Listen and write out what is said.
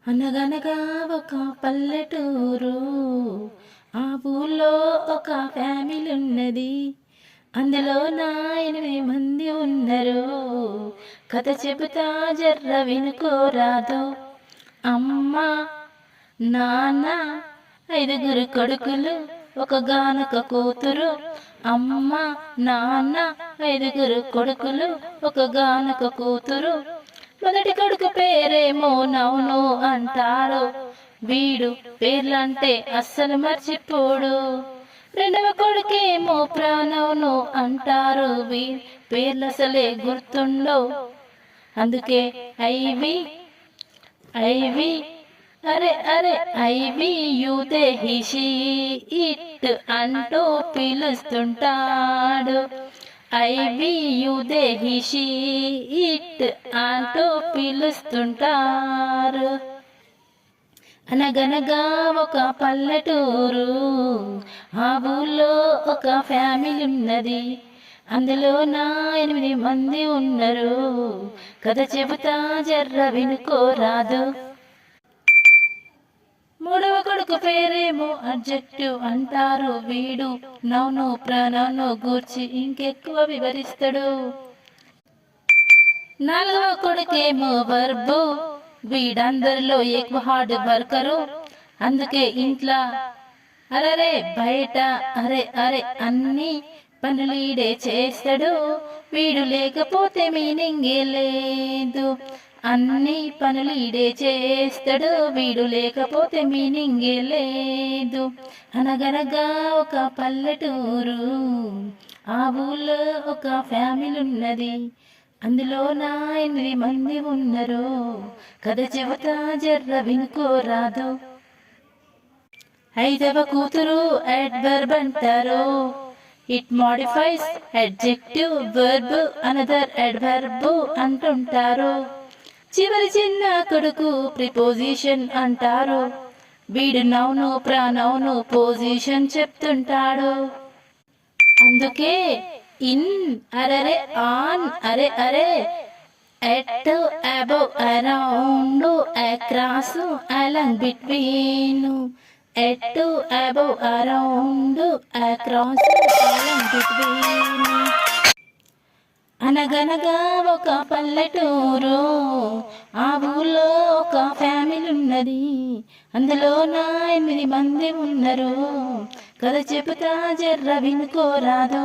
అనగనగా ఒక పల్లెటూరు, ఆ ఊళ్ళో ఒక ఫ్యామిలీ ఉన్నది. అందులో నా 8 మంది ఉన్నారు. కథ చెబుతా జర్ర వినుకోరాదు. అమ్మ, నాన్న, 5 కొడుకులు, ఒక గానొక కూతురు. అమ్మ, నాన్న, 5 కొడుకులు, ఒక గానొక కూతురు. మొదటి కొడుకు పేరేమో నవ్ను అంటారు. వీడు పేర్లంటే అస్సలు మర్చిపోడు. రెండవ కొడుకేమో ప్రాణవును అంటారు. పేర్లసలే గుర్తుండవు. అందుకే ఐవి ఐవి అరే అరే ఐవి యూతే హిషి ఇట్ అంటూ పిలుస్తుంటాడు. ఐవి యూదే హిషి ఇట్ అంటూ పిలుస్తుంటారు. అనగనగా ఒక పల్లెటూరు, ఆ ఊళ్ళో ఒక ఫ్యామిలీ ఉన్నది. అందులో నా 8 మంది ఉన్నారు. కథ చెబుతా జర్ర వినుకోరాదు. మూడవ కొడుకు పేరేమో అడ్జెక్టివ్ అంటారు. వీడు నవ్ను ప్రాణంను గూర్చి ఇంకెక్కువ వివరిస్తాడు. నాలుగవ కొడుకేమో వర్బు. వీడందరిలో ఎక్కువ హార్డ్ వర్కరు. అందుకే ఇంట్లో అరరే బయట అరే అరే అన్ని పనులీడే చేస్తాడు. వీడు లేకపోతే మీనింగే లేదు. అన్ని పనులీడే చేస్తాడు. వీడు లేకపోతే మీనింగే లేదు. అనగనగా ఒక పల్లెటూరు, ఆ ఊళ్ళో ఒక ఫ్యామిలీ ఉన్నది. అందులో నా 8 మంది ఉన్నారు. కథ చెబుతా జర్ర వినుకోరాదు. 5వ కూతురు అడ్వర్బ్ అంటారు. It modifies adjective verb another adverb అంటుంటారు. చివరి చిన్న కొడుకు ప్రిపోజిషన్ అంటారు. వీడు నౌను ప్రానౌను పొజిషన్ చెప్తుంటాడు. అందుకే ఇన్ అరరే ఆన్ అరే అరే at above around across along between at above around across along between. అనగనగా ఒక పల్లెటూరు, ఆ ఊళ్ళో ఒక ఫ్యామిలీ ఉన్నది. అందులో నా 8 మంది ఉన్నారు. కథ చెబుతా జర్ర వినుకోరాదు.